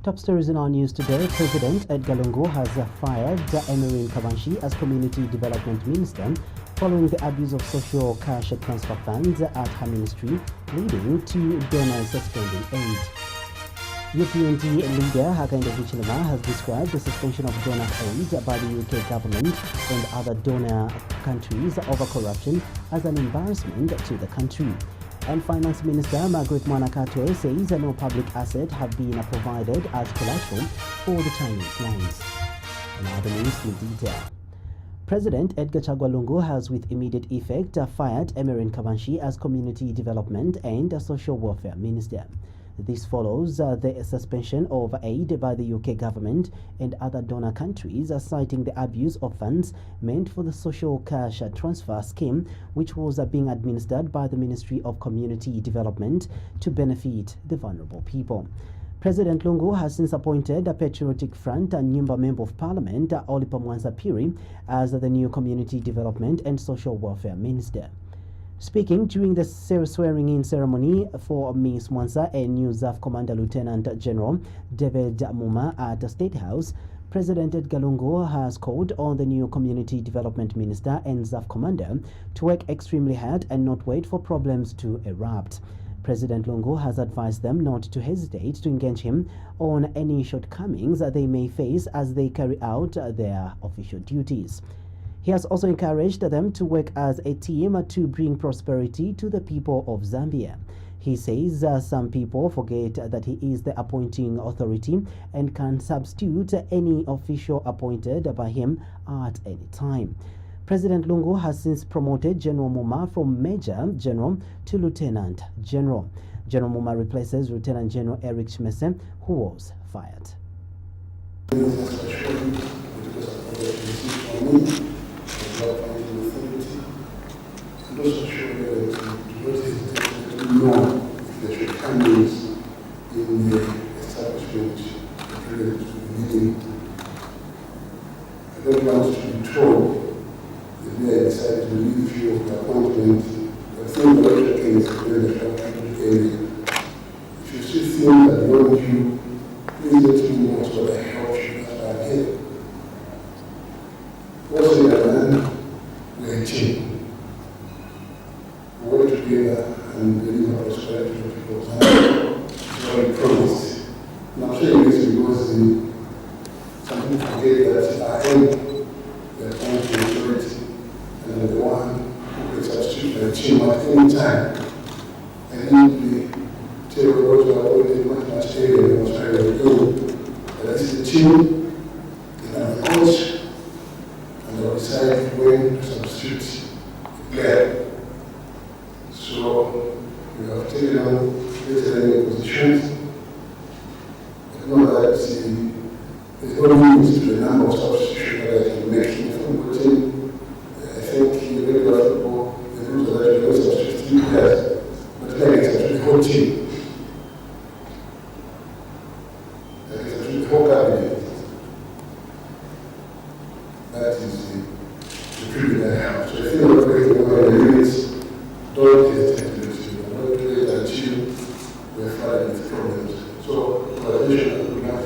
Top stories in our news today. President Edgar Lungu has fired Emery Kabanshi as Community Development Minister following the abuse of social cash transfer funds at her ministry, leading to donors suspending aid. UPND leader Hakainde Hichilema has described the suspension of donor aid by the UK government and other donor countries over corruption as an embarrassment to the country. And Finance Minister Margaret Mwanakatwe says no public assets have been provided as collateral for the Chinese lines. Now the news in detail. President Edgar Chagwa Lungu has with immediate effect fired Emery Kabanshi as Community Development and Social Welfare Minister. This follows the suspension of aid by the UK government and other donor countries, citing the abuse of funds meant for the social cash transfer scheme, which was being administered by the Ministry of Community Development to benefit the vulnerable people. President Lungu has since appointed a Patriotic Front and Nyumba Member of Parliament, Olipa Mwanza-Piri, as the new Community Development and Social Welfare Minister. Speaking during the swearing-in ceremony for Ms. Mwanza and new ZAF Commander Lieutenant General David Muma at the State House, President Edgar Lungu has called on the new Community Development Minister and ZAF Commander to work extremely hard and not wait for problems to erupt. President Lungu has advised them not to hesitate to engage him on any shortcomings they may face as they carry out their official duties. He has also encouraged them to work as a team to bring prosperity to the people of Zambia. He says some people forget that he is the appointing authority and can substitute any official appointed by him at any time. President Lungu has since promoted General Muma from Major General to Lieutenant General. General Muma replaces Lieutenant General Eric Chimese, who was fired. And also show that do not hesitate to know if there should findings in the establishment related to the meeting. I don't want to be told that they decided to leave you of the appointment, but think about the case where the short area. If you still think that beyond you, please let me know what I help you as I here. What's the other man? We're a team. We work together and deliver prosperity to people's lives. It's what we promised. And I'm saying this because some people forget that I am the appointing authority and I'm the one who can substitute my team at any time. I need to tell you what you are already much area and what's trying to do. But this is a team, and I'm the coach. And I'll decide when to substitute a player. So we have taken on veteran positions. But know that there's no limit to the number of substitutions that I can make in a football team. I think in regular football, the rules are that you don't substitute 3 players, but then I can substitute the whole team. I can substitute the whole cabinet. That is the privilege I have. So if you're not operating over the limits, don't hesitate to do it. Don't do it until we're flooded with problems. So, collaboration we have.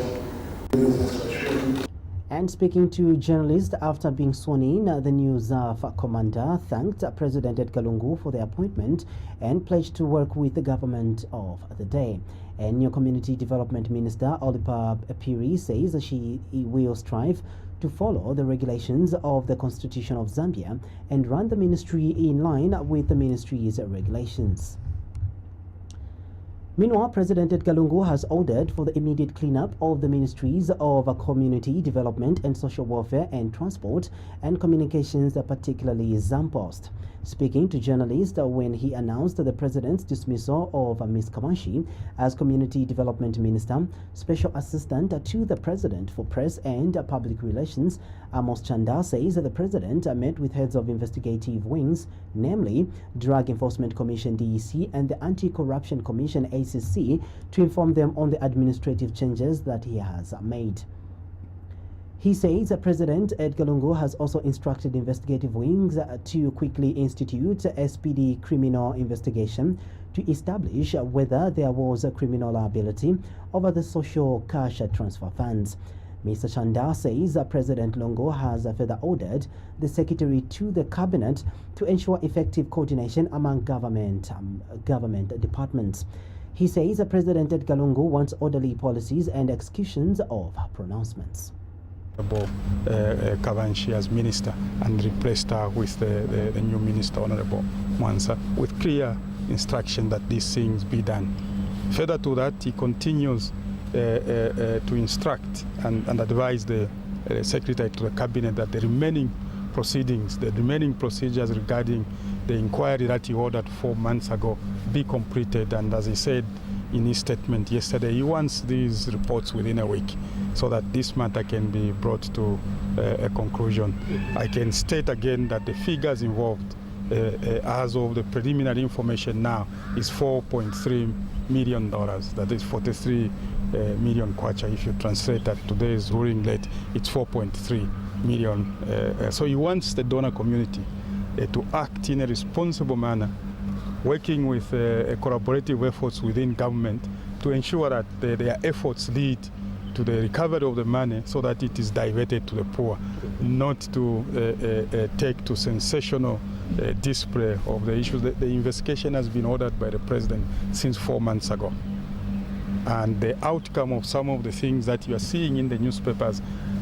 And speaking to journalists after being sworn in, the new ZAF commander thanked President Edgar Lungu for the appointment and pledged to work with the government of the day. And new Community Development Minister Olipa Piri says she will strive to follow the regulations of the Constitution of Zambia and run the ministry in line with the ministry's regulations. Meanwhile, President Edgar Lungu has ordered for the immediate cleanup of the Ministries of Community Development and Social Welfare and Transport and Communications, particularly ZAMPOST. Speaking to journalists when he announced the President's dismissal of Ms. Kabanshi as Community Development Minister, Special Assistant to the President for Press and Public Relations, Amos Chanda says the President met with heads of investigative wings, namely Drug Enforcement Commission DEC and the Anti-Corruption Commission ACC, to inform them on the administrative changes that he has made. He says President Edgar Lungu has also instructed investigative wings to quickly institute SPD criminal investigation to establish whether there was a criminal liability over the social cash transfer funds. Mr. Chanda says President Longo has further ordered the Secretary to the Cabinet to ensure effective coordination among government departments. He says President Edgar Lungu wants orderly policies and executions of pronouncements. Kavanshi as minister and replaced her with the new minister, Honorable Mwansa, with clear instruction that these things be done. Further to that, he continues to instruct and advise the Secretary to the Cabinet that the remaining proceedings, the remaining procedures regarding the inquiry that he ordered 4 months ago be completed. And as he said in his statement yesterday, he wants these reports within a week so that this matter can be brought to a conclusion. I can state again that the figures involved as of the preliminary information now is $4.3 million. That is 43 million kwacha. If you translate that to today's ruling rate, it's 4.3 million. So he wants the donor community to act in a responsible manner, working with collaborative efforts within government to ensure that their efforts lead to the recovery of the money so that it is diverted to the poor, not to take to sensational display of the issues. The investigation has been ordered by the President since 4 months ago. And the outcome of some of the things that you are seeing in the newspapers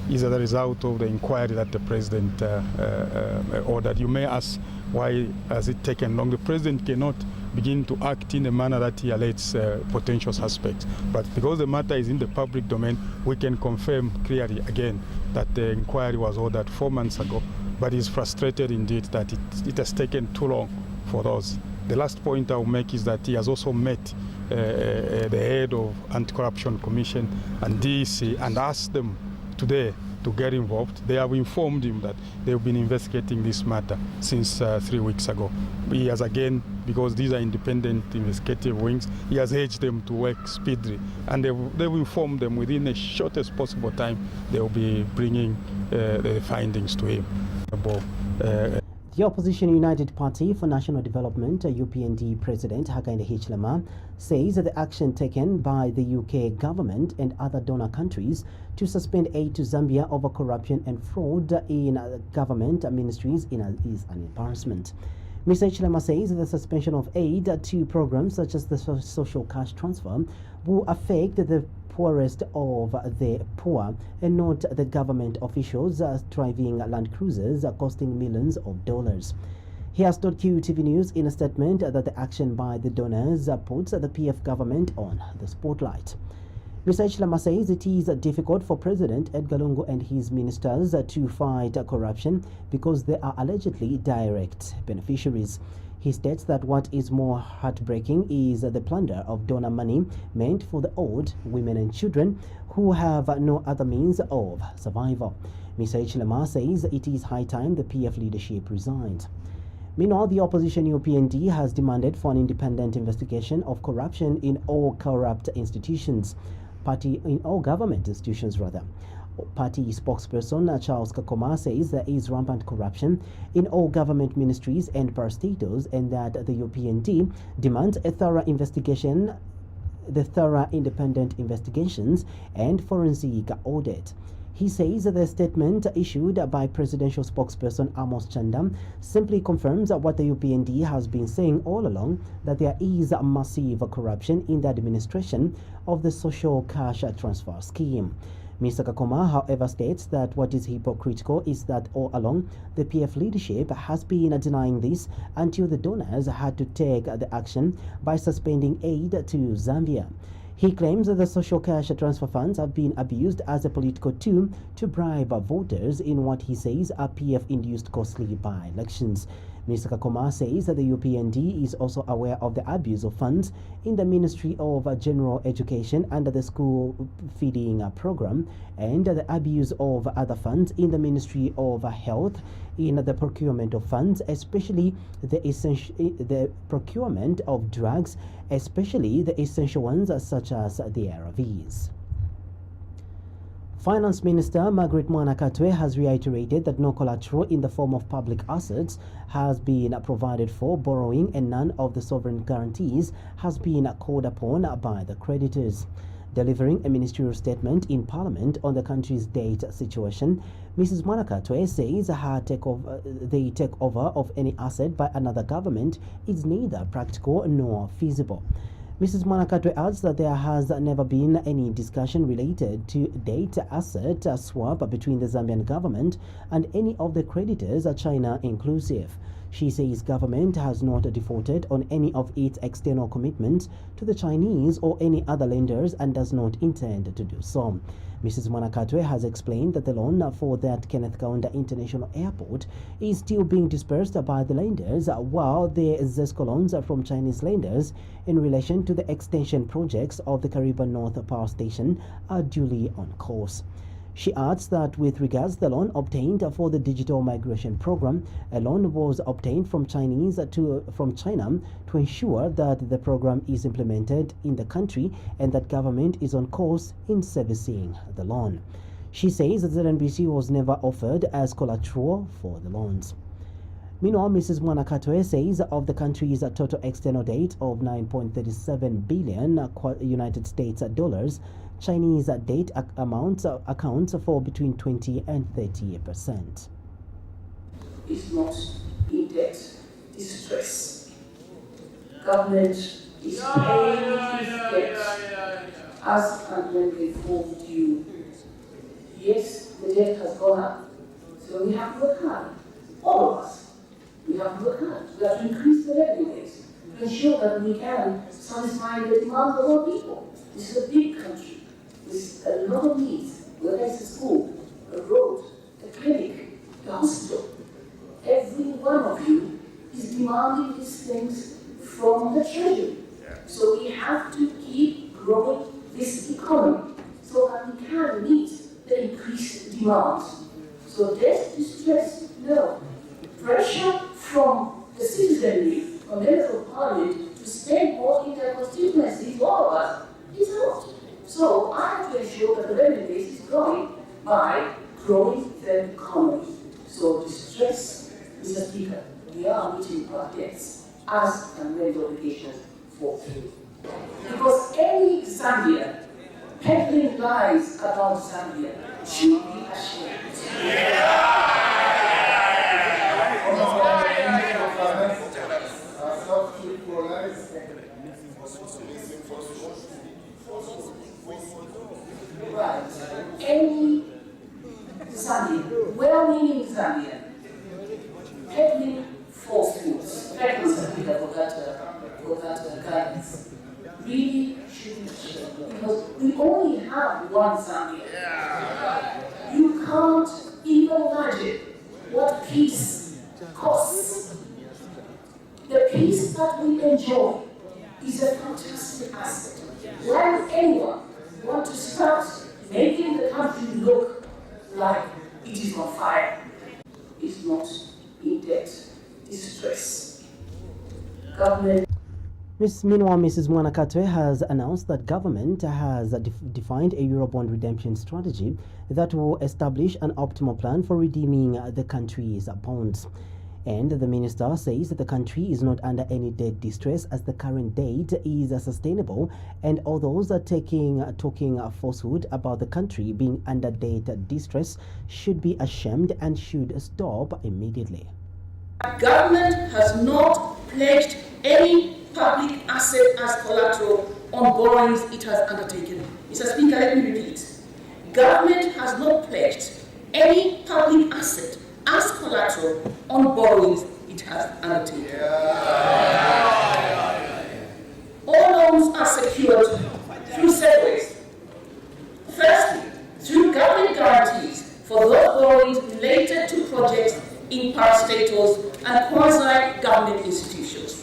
is as a result of the inquiry that the President ordered. You may ask, why has it taken long? The President cannot begin to act in a manner that he alerts potential suspects. But because the matter is in the public domain, we can confirm clearly again that the inquiry was ordered 4 months ago. But he's frustrated indeed that it has taken too long for those. The last point I will make is that he has also met the head of Anti-Corruption Commission and DEC and asked them today to get involved. They have informed him that they've been investigating this matter since 3 weeks ago. He has again, because these are independent investigative wings, he has urged them to work speedily, and they've informed them within the shortest possible time they will be bringing the findings to him. The Opposition United Party for National Development, UPND President Hakainde Hichilema, says that the action taken by the UK government and other donor countries to suspend aid to Zambia over corruption and fraud in government ministries is an embarrassment. Mr. Hichilema says that the suspension of aid to programs such as the social cash transfer will affect the poorest of the poor and not the government officials driving land cruisers costing millions of dollars. He has told QTV News in a statement that the action by the donors puts the PF government on the spotlight. Mr. Hichilema says it is difficult for President Edgar Lungu and his ministers to fight corruption because they are allegedly direct beneficiaries. He states that what is more heartbreaking is the plunder of donor money meant for the old, women and children who have no other means of survival. Mr. Hichilema says it is high time the PF leadership resigned. Meanwhile, the opposition UPND has demanded for an independent investigation of corruption in all corrupt institutions. Government institutions rather. Party spokesperson Charles Kakoma says there is rampant corruption in all government ministries and parastatals, and that the UPND demands a thorough investigation, independent investigations and forensic audit. He says that the statement issued by presidential spokesperson Amos Chanda simply confirms what the UPND has been saying all along, that there is massive corruption in the administration of the social cash transfer scheme. Mr. Kakoma, however, states that what is hypocritical is that all along the PF leadership has been denying this until the donors had to take the action by suspending aid to Zambia. He claims that the social cash transfer funds have been abused as a political tool to bribe voters in what he says are PF-induced costly by-elections. Mr. Kakoma says that the UPND is also aware of the abuse of funds in the Ministry of General Education under the school feeding program, and the abuse of other funds in the Ministry of Health in the procurement of funds, especially the procurement of drugs, especially the essential ones such as the ARVs. Finance Minister Margaret Mwanakatwe has reiterated that no collateral in the form of public assets has been provided for borrowing and none of the sovereign guarantees has been called upon by the creditors. Delivering a ministerial statement in Parliament on the country's debt situation, Mrs. Mwanakatwe says the takeover of any asset by another government is neither practical nor feasible. Mrs. Mwanakatwe adds that there has never been any discussion related to debt asset swap between the Zambian government and any of the creditors, China inclusive. She says government has not defaulted on any of its external commitments to the Chinese or any other lenders and does not intend to do so. Mrs. Mwanakatwe has explained that the loan for that Kenneth Kaunda International Airport is still being dispersed by the lenders, while the ZESCO loans from Chinese lenders in relation to the extension projects of the Kariba North Power Station are duly on course. She adds that with regards to the loan obtained for the digital migration program, a loan was obtained from China to ensure that the program is implemented in the country and that government is on course in servicing the loan. She says that ZNBC was never offered as collateral for the loans. Meanwhile, Mrs. Mwanakatwe says of the country's total external debt of $9.37 billion United States dollars, Chinese debt accounts for between 20 and 30%. Is not in debt distress. Government is paying its debt as and when they fall due. Yes, the debt has gone up, so we have to work hard. All of us, we have to work hard. We have to increase the revenue base to ensure that we can satisfy the demand of our people. This is a big country with a lot of needs, whether it's a school, a road, a clinic, a hospital. Every one of you is demanding these things from the Treasury. So we have to keep growing this economy so that we can meet the increased demand. So debt distress, no. Pressure from the citizenry, from members of parliament to spend more in their constituencies, all of us, is a lot. So I have to ensure that the revenue base is growing by growing the economy. So distress, Mr. Speaker, we are meeting our debts as and when the obligations fall through. Because any Zambian peddling lies about Zambia should be ashamed. Right. Any Zambian, well-meaning Zambian, peddling falsehoods, thank you, Mr. Speaker, for that guidance, really should be ashamed, because we only have one Zambia. You can't even imagine what peace costs. The peace that we enjoy is a fantastic asset. Why would anyone want to start making the country look like it is on fire? It's not in debt distress. Government. Meanwhile, Mrs. Mwanakatwe has announced that government has defined a Eurobond redemption strategy that will establish an optimal plan for redeeming the country's bonds. And the minister says that the country is not under any debt distress as the current debt is sustainable, and all those are talking falsehood about the country being under debt distress should be ashamed and should stop immediately. Government has not pledged any public asset as collateral on borrowings it has undertaken. Mr. Speaker, let me repeat. Government has not pledged any public asset as collateral on borrowings it has undertaken. All loans are secured through several ways. Firstly, through government guarantees for those borrowings related to projects in parastatals and quasi-government institutions.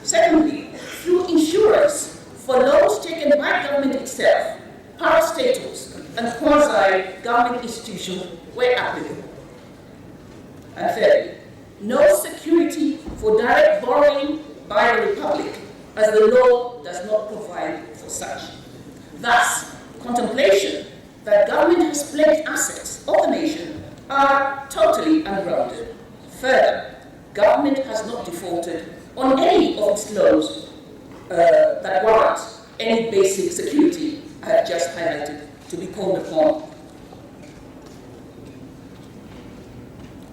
Secondly, through insurance for loans taken by government itself, parastatals, and quasi-government institutions where applicable. And thirdly, no security for direct borrowing by the Republic, as the law does not provide for such. Thus, contemplation that government has pledged assets of the nation are totally ungrounded. Further, government has not defaulted on any of its loans that warrant any basic security I have just highlighted to be called upon.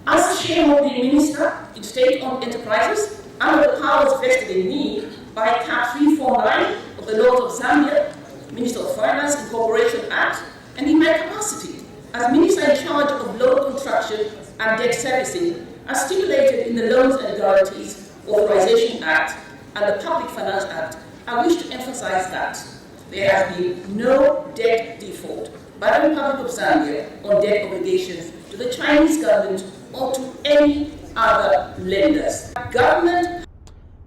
As a shareholding minister in state-owned enterprises, under the powers vested in me by Cap 349 of the Laws of Zambia, Minister of Finance and Corporation Act, and in my capacity as Minister in charge of loan construction and debt servicing, as stipulated in the Loans and Guarantees Authorization Act and the Public Finance Act, I wish to emphasize that there has been no debt default by the Republic of Zambia on debt obligations to the Chinese government or to any other lenders. Government.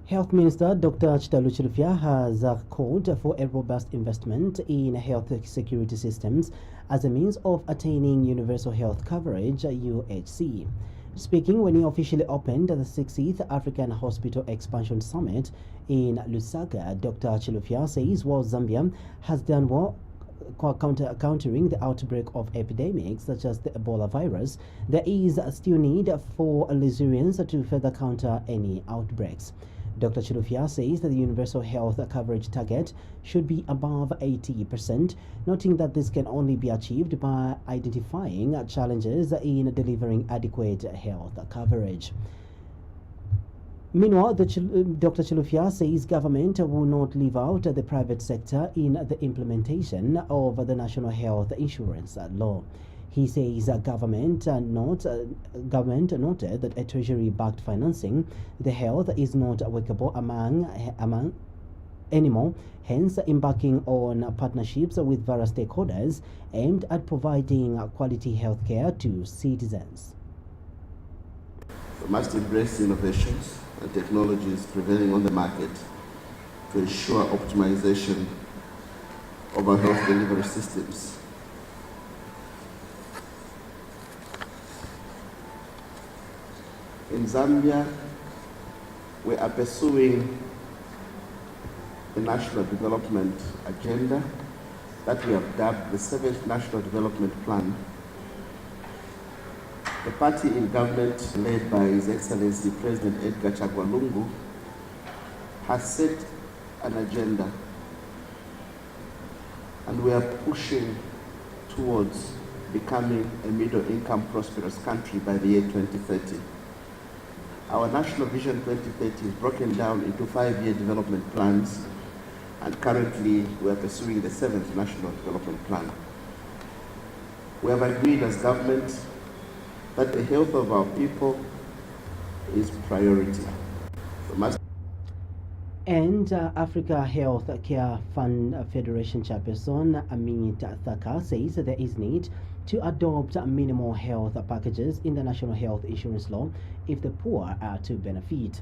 Health Minister Dr. Chitalu Chilufya has called for a robust investment in health security systems as a means of attaining universal health coverage, UHC. Speaking when he officially opened the 60th African Hospital Expansion Summit in Lusaka, Dr. Chilufya says while Zambia has done well countering the outbreak of epidemics such as the Ebola virus, there is still need for Lizurians to further counter any outbreaks. Dr. Chilufya says that the universal health coverage target should be above 80%, noting that this can only be achieved by identifying challenges in delivering adequate health coverage. Meanwhile, Dr. Chilufya says government will not leave out the private sector in the implementation of the National Health Insurance Law. He says government noted that a treasury-backed financing the health is not workable among anymore, hence embarking on partnerships with various stakeholders aimed at providing quality health care to citizens. We must embrace innovations and technologies prevailing on the market to ensure optimization of our health delivery systems. In Zambia, we are pursuing the National Development Agenda that we have dubbed the 7th National Development Plan. The party in government, led by His Excellency President Edgar Chagwa Lungu, has set an agenda, and we are pushing towards becoming a middle-income prosperous country by the year 2030. Our National Vision 2030 is broken down into 5-year development plans, and currently we are pursuing the 7th National Development Plan. We have agreed as government that the health of our people is priority. And Africa Health Care Fund Federation Chairperson Amit Thaka says there is need to adopt minimal health packages in the National Health Insurance Law if the poor are to benefit.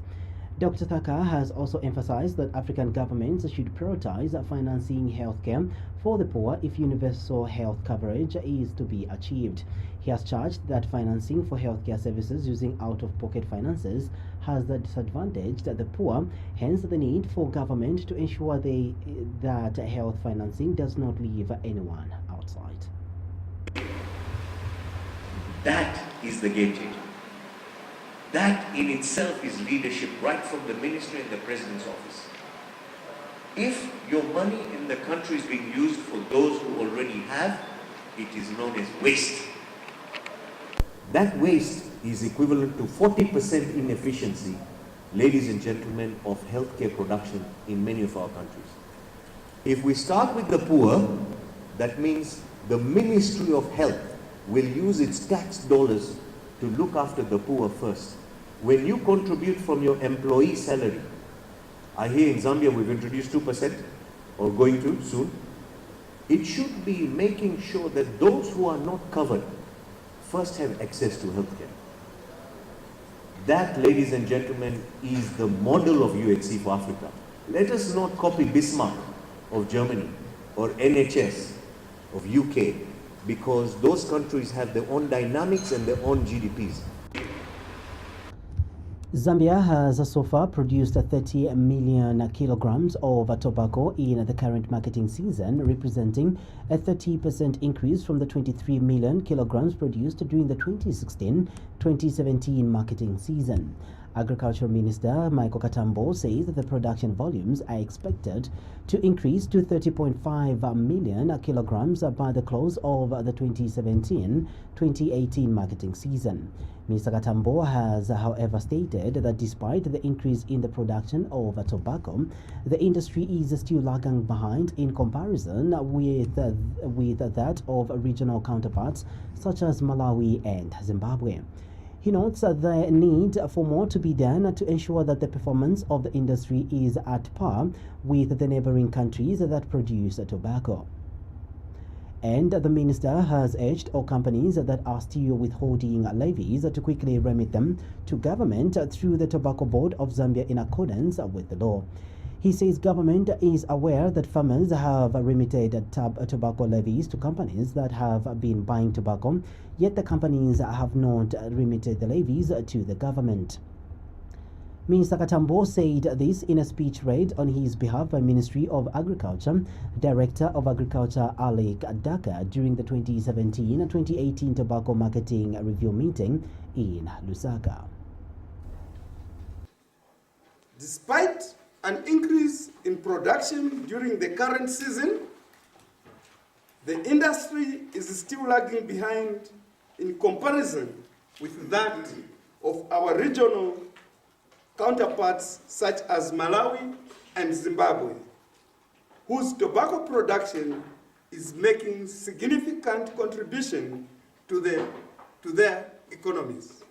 Dr. Thaka has also emphasized that African governments should prioritize financing healthcare for the poor if universal health coverage is to be achieved. He has charged that financing for healthcare services using out-of-pocket finances has disadvantaged the poor, hence the need for government to ensure that health financing does not leave anyone outside. That is the game changer. That in itself is leadership right from the ministry and the president's office. If your money in the country is being used for those who already have, it is known as waste. That waste is equivalent to 40% inefficiency, ladies and gentlemen, of healthcare production in many of our countries. If we start with the poor, that means the Ministry of Health will use its tax dollars to look after the poor first. When you contribute from your employee salary, I hear in Zambia we've introduced 2% or going to soon. It should be making sure that those who are not covered first have access to healthcare. That, ladies and gentlemen, is the model of UHC for Africa. Let us not copy Bismarck of Germany or NHS of UK, because those countries have their own dynamics and their own GDPs. Zambia has so far produced 30 million kilograms of tobacco in the current marketing season, representing a 30% increase from the 23 million kilograms produced during the 2016-2017 marketing season. Agriculture Minister Michael Katambo says that the production volumes are expected to increase to 30.5 million kilograms by the close of the 2017-2018 marketing season. Mr. Katambo has, however, stated that despite the increase in the production of tobacco, the industry is still lagging behind in comparison with that of regional counterparts such as Malawi and Zimbabwe. He notes the need for more to be done to ensure that the performance of the industry is at par with the neighboring countries that produce tobacco. And the minister has urged all companies that are still withholding levies to quickly remit them to government through the Tobacco Board of Zambia in accordance with the law. He says government is aware that farmers have remitted tobacco levies to companies that have been buying tobacco, yet the companies have not remitted the levies to the government. Minister Katambo said this in a speech read on his behalf by Ministry of Agriculture, Director of Agriculture Alec Daka during the 2017-2018 Tobacco Marketing Review meeting in Lusaka. Despite an increase in production during the current season, the industry is still lagging behind in comparison with that of our regional counterparts such as Malawi and Zimbabwe, whose tobacco production is making significant contribution to their economies.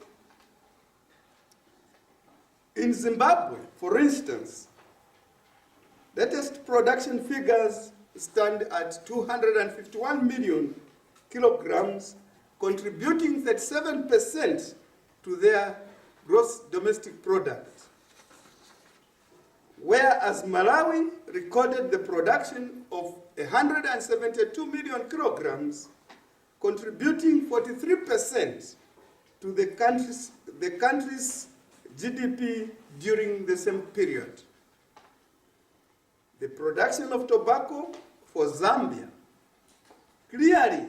In Zimbabwe, for instance, latest production figures stand at 251 million kilograms, contributing 37% to their gross domestic product, whereas Malawi recorded the production of 172 million kilograms, contributing 43% to the country's GDP during the same period. The production of tobacco for Zambia clearly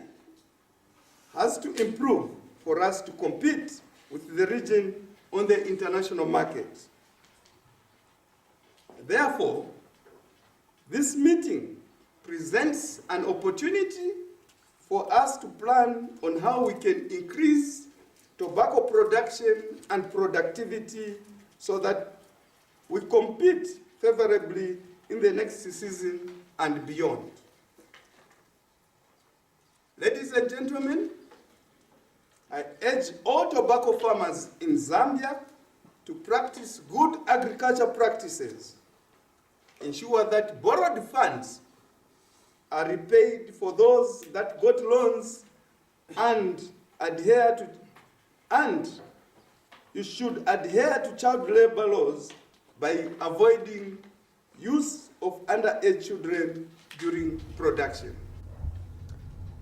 has to improve for us to compete with the region on the international market. Therefore, this meeting presents an opportunity for us to plan on how we can increase tobacco production and productivity so that we compete favorably in the next season and beyond. Ladies and gentlemen, I urge all tobacco farmers in Zambia to practice good agriculture practices, ensure that borrowed funds are repaid for those that got loans, and you should adhere to child labor laws by avoiding use of underage children during production.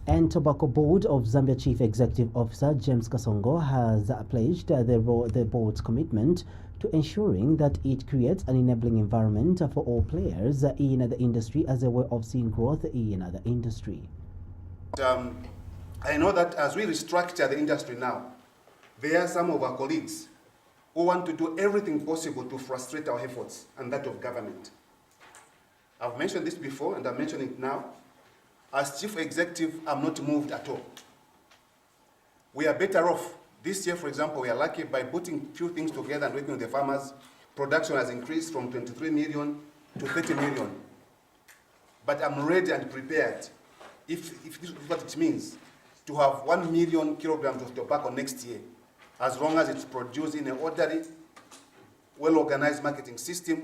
And Tobacco Board of Zambia Chief Executive Officer James Kasongo has pledged the board's commitment to ensuring that it creates an enabling environment for all players in the industry as a way of seeing growth in the industry. I know that as we restructure the industry now, there are some of our colleagues who want to do everything possible to frustrate our efforts and that of government. I've mentioned this before and I'm mentioning it now. As Chief Executive, I'm not moved at all. We are better off. This year, for example, we are lucky by putting few things together and working with the farmers. Production has increased from 23 million to 30 million. But I'm ready and prepared, if this is what it means, to have 1 million kilograms of tobacco next year, as long as it's produced in an orderly, well-organized marketing system,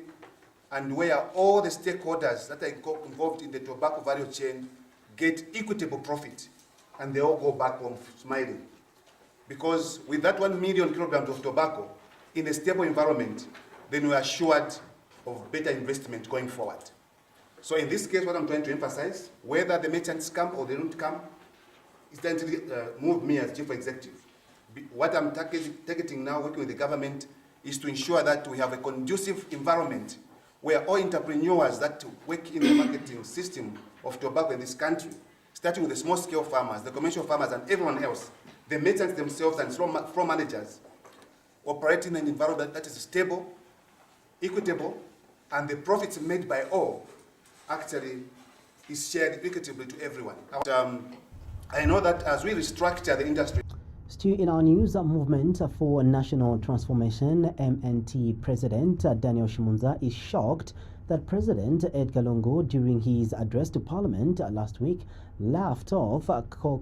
and where all the stakeholders that are involved in the tobacco value chain get equitable profit, and they all go back home smiling. Because with that 1 million kilograms of tobacco in a stable environment, then we are assured of better investment going forward. So in this case, what I'm trying to emphasize, whether the merchants come or they don't come, it doesn't move me as Chief Executive. What I'm targeting now, working with the government, is to ensure that we have a conducive environment where all entrepreneurs that work in the marketing system of tobacco in this country, starting with the small-scale farmers, the commercial farmers, and everyone else, the merchants themselves and floor managers, operate in an environment that is stable, equitable, and the profits made by all actually is shared equitably to everyone. I know that as we restructure the industry. Still in our news, Movement for National Transformation MNT President Daniel Shimunza is shocked that President Edgar Lungu, during his address to Parliament last week, laughed off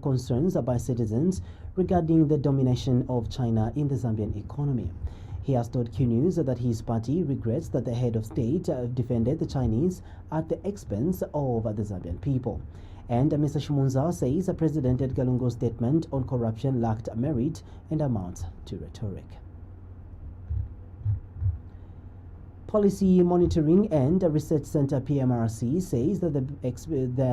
concerns by citizens regarding the domination of China in the Zambian economy. He has told Q News that his party regrets that the head of state defended the Chinese at the expense of the Zambian people. And Mr. Shimunza says President Edgar Lungu's statement on corruption lacked merit and amounts to rhetoric. Policy Monitoring and Research Center PMRC says that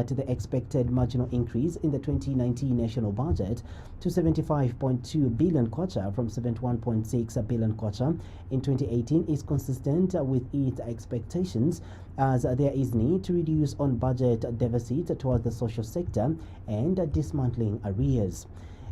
the expected marginal increase in the 2019 national budget to 75.2 billion kwacha from 71.6 billion kwacha in 2018 is consistent with its expectations, as there is need to reduce on-budget deficit towards the social sector and dismantling arrears.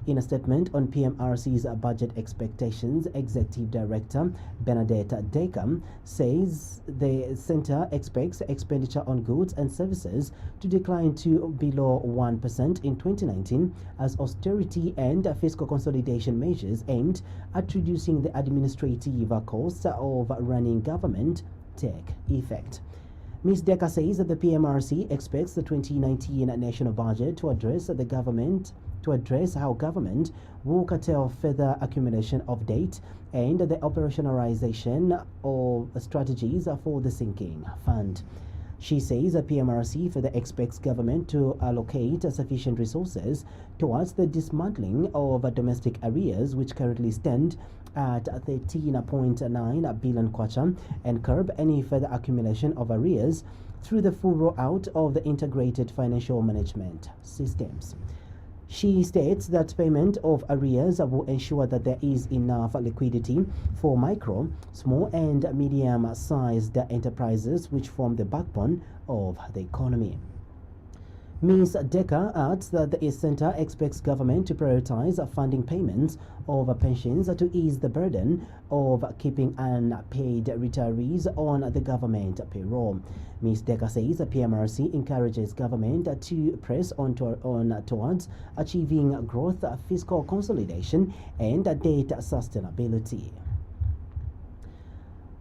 In a statement on PMRC's budget expectations, Executive Director Bernadette Dekam says the center expects expenditure on goods and services to decline to below 1% in 2019 as austerity and fiscal consolidation measures aimed at reducing the administrative costs of running government take effect. Ms. Deka says that the PMRC expects the 2019 national budget to address how government will curtail further accumulation of debt and the operationalization of strategies for the sinking fund. She says the PMRC further expects government to allocate sufficient resources towards the dismantling of domestic arrears, which currently stand at 13.9 billion kwacha, and curb any further accumulation of arrears through the full rollout of the integrated financial management systems. She states that payment of arrears will ensure that there is enough liquidity for micro, small and medium-sized enterprises which form the backbone of the economy. Ms. Deka adds that the center expects government to prioritize funding payments of pensions to ease the burden of keeping unpaid retirees on the government payroll. Ms. Deka says the PMRC encourages government to press on towards achieving growth, fiscal consolidation, and debt sustainability.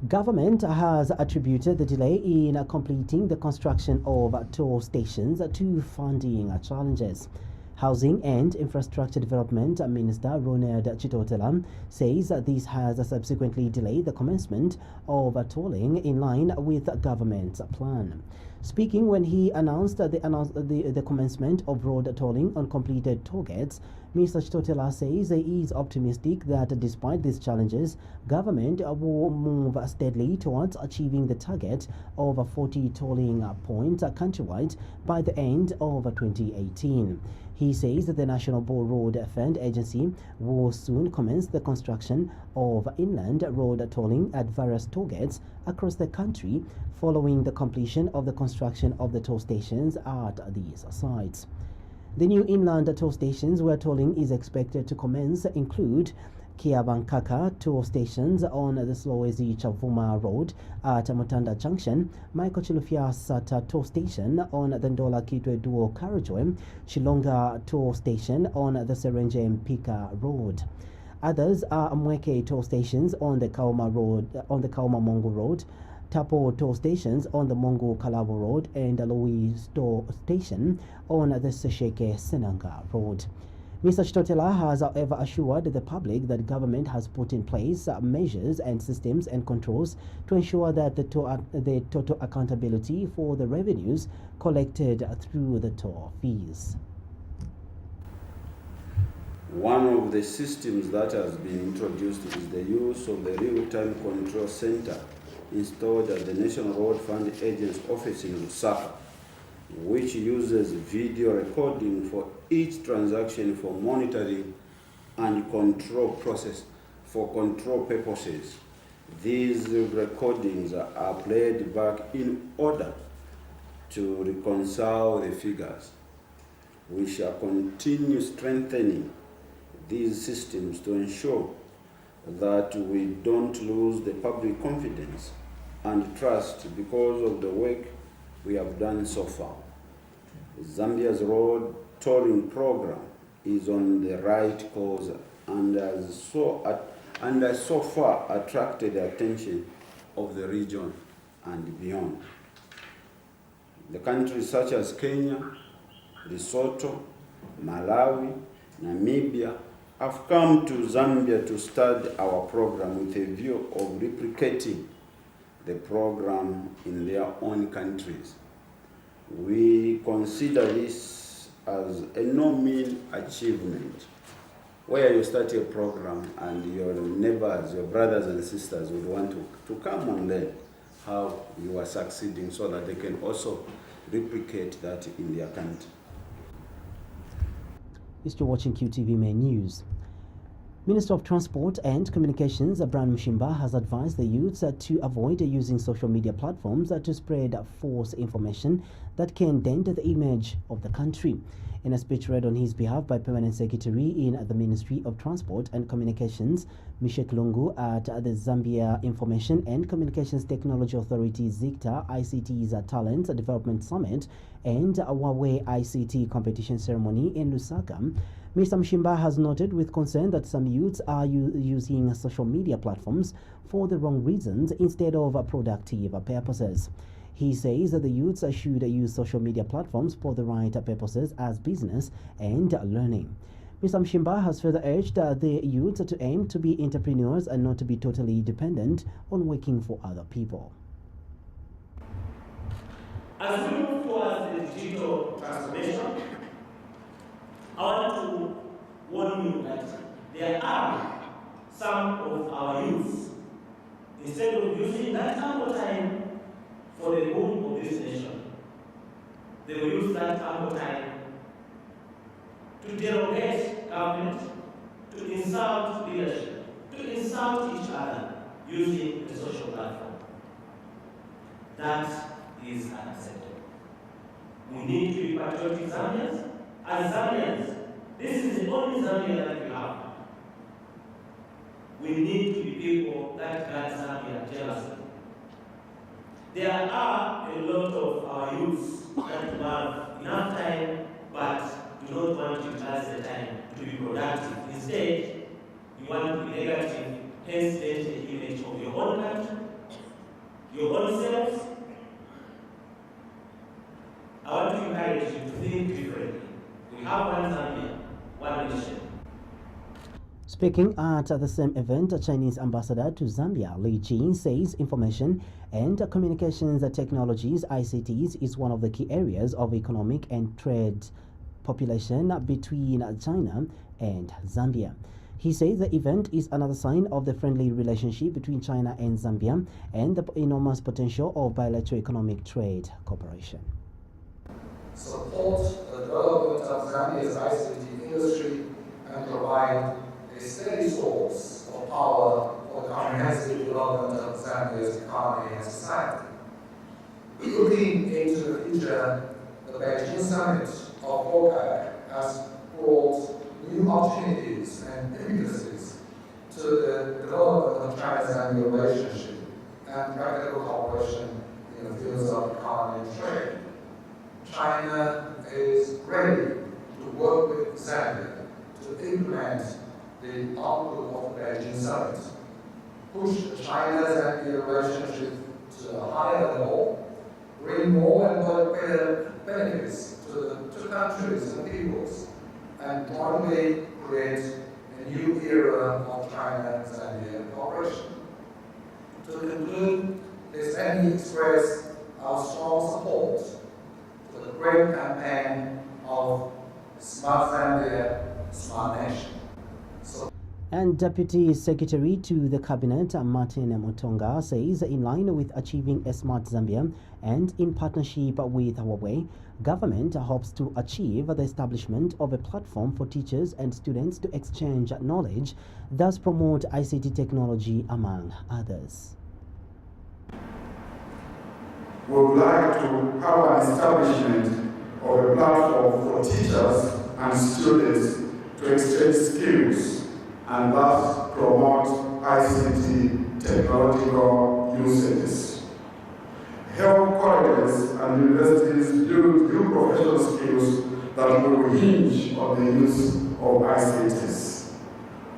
Government has attributed the delay in completing the construction of toll stations to funding challenges. Housing and Infrastructure Development Minister Ronald Chitotela says this has subsequently delayed the commencement of tolling in line with government's plan. Speaking when he announced the commencement of road tolling on completed toll gates, Mr. Chitotela says he is optimistic that despite these challenges, government will move steadily towards achieving the target of 40 tolling points countrywide by the end of 2018. He says that the National Bull Road Fund Agency will soon commence the construction of inland road tolling at various toll gates across the country following the completion of the construction of the toll stations at these sites. The new inland toll stations where tolling is expected to commence include Kiabankaka toll stations on the Slowezi Chavuma Road at Mutanda Junction, Michael Chilufya Sata toll station on the Ndola Kitwe Duo Carriageway, Shilonga toll station on the Serenje Mpika Road. Others are Mweke toll stations on the Kauma Mongo Road, Tapo toll stations on the Mongo Kalabo Road, and the Louis toll station on the Sesheke Senanga Road. Mr. Chitotela has, however, assured the public that government has put in place measures and systems and controls to ensure that the total accountability for the revenues collected through the toll fees. One of the systems that has been introduced is the use of the real-time control center installed at the National Road Fund Agent's office in Lusaka, which uses video recording for each transaction for monitoring and control process for control purposes. These recordings are played back in order to reconcile the figures. We shall continue strengthening these systems to ensure that we don't lose the public confidence and trust because of the work we have done so far. Zambia's road tolling program is on the right course and has so far attracted the attention of the region and beyond. The countries such as Kenya, Lesotho, Malawi, Namibia have come to Zambia to study our program with a view of replicating the program in their own countries. We consider this as a no mean achievement, where you start a program and your neighbors, your brothers and sisters would want to come and learn how you are succeeding so that they can also replicate that in their country. You're still watching QTV Main News. Minister of Transport and Communications, Brian Mushimba, has advised the youths to avoid using social media platforms to spread false information that can dent the image of the country. In a speech read on his behalf by Permanent Secretary in the Ministry of Transport and Communications, Mishek Lungu, at the Zambia Information and Communications Technology Authority ZICTA ICT's Talent Development Summit and Huawei ICT competition ceremony in Lusaka, Mr. Mushimba has noted with concern that some youths are using social media platforms for the wrong reasons instead of productive purposes. He says that the youths should use social media platforms for the right purposes as business and learning. Mr. Mushimba has further urged the youths to aim to be entrepreneurs and not to be totally dependent on working for other people. As we move towards the digital transformation, I want to warn you that there are some of our youths, instead of using that ample time for the good of this nation, they will use that ample time to derogate government, to insult leadership, to insult each other using the social platform. That is unacceptable. We need to be patriotic Zambians. As Zambians, this is the only Zambia that we have. We need to be people that guard Zambia jealously. There are a lot of our youths that have enough time but do not want to utilize the time to be productive. Instead, you want to be negative, hence dent the image of your own country, your own selves. I want to encourage you to think differently. We have one Zambia, one nation. Speaking at the same event, Chinese ambassador to Zambia, Li Jin, says information and communications technologies, ICTs, is one of the key areas of economic and trade population between China and Zambia. He says the event is another sign of the friendly relationship between China and Zambia and the enormous potential of bilateral economic trade cooperation. Support the development of Zambia's ICT industry and provide a steady source of power for the comprehensive development of Zambia's economy and society. Looking into the future, the Beijing Summit of OPEC has brought new opportunities and impetuses to the development of China-Zambia relationship and practical cooperation in the fields of economy and trade. China is ready to work with Zambia to implement the output of the Beijing Summit, push the China-Zambia relationship to a higher level, bring more and more better benefits to the two countries and peoples, and finally create a new era of China-Zambia cooperation. To conclude, let me express our strong support to the great campaign of Smart Zambia, Smart Nation. And And Deputy Secretary to the Cabinet, Martin Mutonga, says in line with achieving a smart Zambia and in partnership with Huawei, government hopes to achieve the establishment of a platform for teachers and students to exchange knowledge, thus promote ICT technology, among others. We would like to have an establishment of a platform for teachers and students to exchange skills and thus promote ICT technological usages. Help colleges and universities build new professional skills that will hinge on the use of ICTs.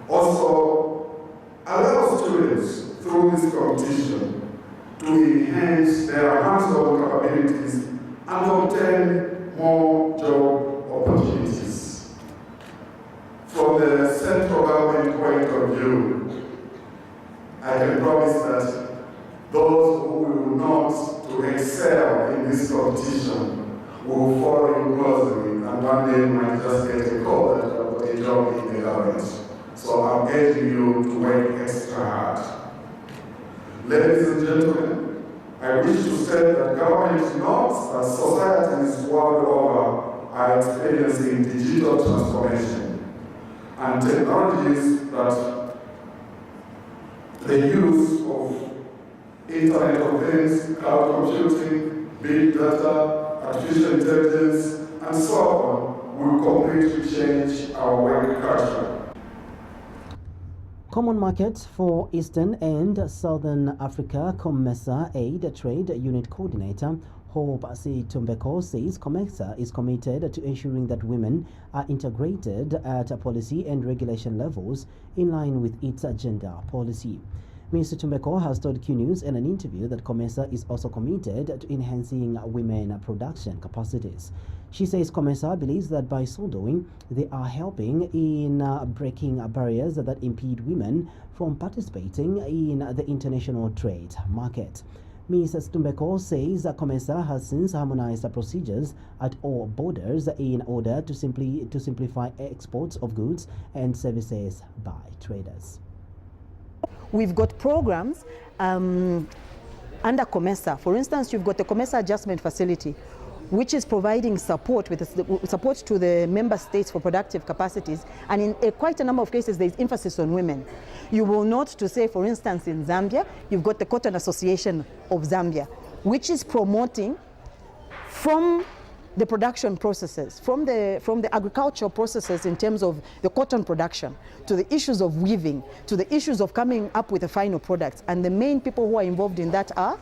Also, allow students through this competition to enhance their hands-on capabilities and obtain more job opportunities. From the central government point of view, I can promise that those who will not to excel in this competition will follow you closely, and one day you might just get a call that you have got a job in the government. So I'm urging you to work extra hard. Ladies and gentlemen, I wish to state that government notes that societies world over are experiencing digital transformation, and technologies that the use of Internet of Things, cloud computing, big data, artificial intelligence, and so on will completely change our work culture. Common Market for Eastern and Southern Africa COMESA Aid Trade Unit Coordinator Hope C. Tumbeko says COMESA is committed to ensuring that women are integrated at policy and regulation levels in line with its gender policy. Mr. Tumbeko has told Q News in an interview that COMESA is also committed to enhancing women production capacities. She says COMESA believes that by so doing, they are helping in breaking barriers that impede women from participating in the international trade market. Ms. Tumbeko says COMESA has since harmonized procedures at all borders in order to simplify exports of goods and services by traders. We've got programs under COMESA. For instance, you've got the COMESA Adjustment Facility, which is providing support support to the member states for productive capacities, and in quite a number of cases there's emphasis on women. You will note to say, for instance, in Zambia, you've got the Cotton Association of Zambia, which is promoting from the production processes, from the agricultural processes in terms of the cotton production, to the issues of weaving, to the issues of coming up with a final product. And the main people who are involved in that are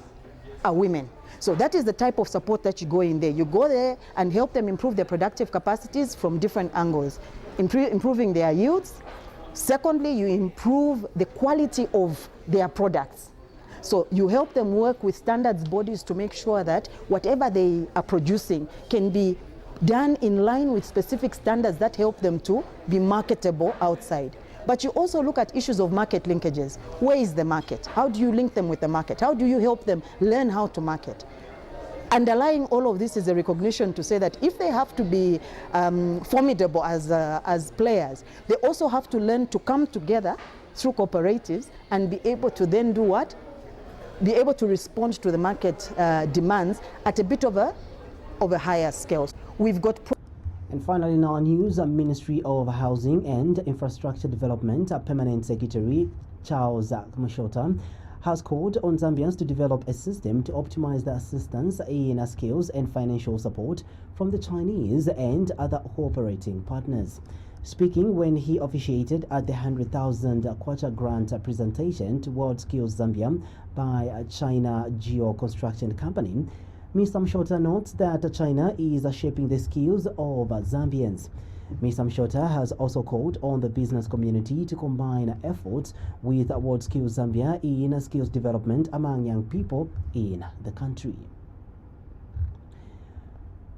women. So that is the type of support that you go in there. You go there and help them improve their productive capacities from different angles, improving their yields. Secondly, you improve the quality of their products. So you help them work with standards bodies to make sure that whatever they are producing can be done in line with specific standards that help them to be marketable outside. But you also look at issues of market linkages. Where is the market? How do you link them with the market? How do you help them learn how to market? Underlying all of this is a recognition to say that if they have to be formidable as players, they also have to learn to come together through cooperatives and be able to then do what? Be able to respond to the market demands at a bit of a higher scale. We've got. And finally, in our news, Ministry of Housing and Infrastructure Development Permanent Secretary Charles Mushota has called on Zambians to develop a system to optimize the assistance in skills and financial support from the Chinese and other cooperating partners. Speaking when he officiated at the 100,000 Kwacha grant presentation towards Skills Zambia by China Geo Construction Company, Mr. Mshota notes that China is shaping the skills of Zambians. Mr. Mshota has also called on the business community to combine efforts with World Skills Zambia in skills development among young people in the country.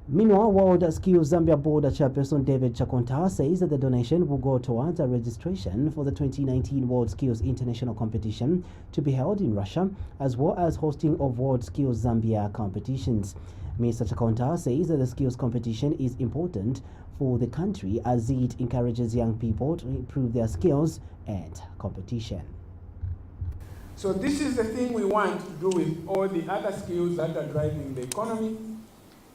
Meanwhile, World Skills Zambia Board Chairperson David Chakonta says that the donation will go towards a registration for the 2019 World Skills International Competition to be held in Russia, as well as hosting of World Skills Zambia competitions. Mr. Chakonta says that the skills competition is important for the country as it encourages young people to improve their skills at competition. So this is the thing we want to do with all the other skills that are driving the economy,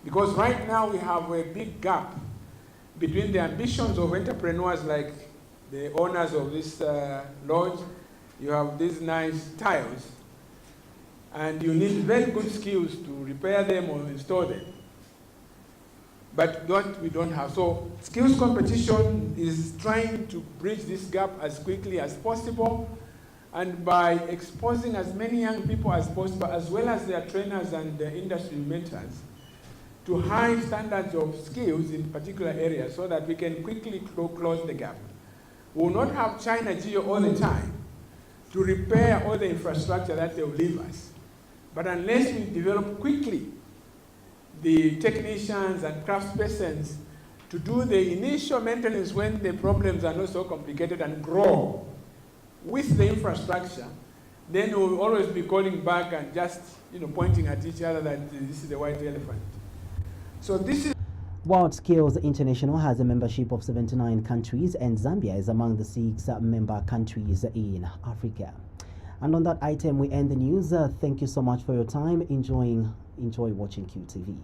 because right now we have a big gap between the ambitions of entrepreneurs like the owners of this lodge. You have these nice tiles, and you need very good skills to repair them or install them. But we don't have. So skills competition is trying to bridge this gap as quickly as possible, and by exposing as many young people as possible, as well as their trainers and their industry mentors, to high standards of skills in particular areas so that we can quickly close the gap. We will not have China Geo all the time to repair all the infrastructure that they will leave us. But unless we develop quickly the technicians and craftspersons to do the initial maintenance when the problems are not so complicated and grow with the infrastructure, then we will always be calling back and just pointing at each other that this is the white elephant. So this is World Skills International has a membership of 79 countries, and Zambia is among the 6 member countries in Africa. And on that item, we end the news. Thank you so much for your time. Enjoy watching QTV.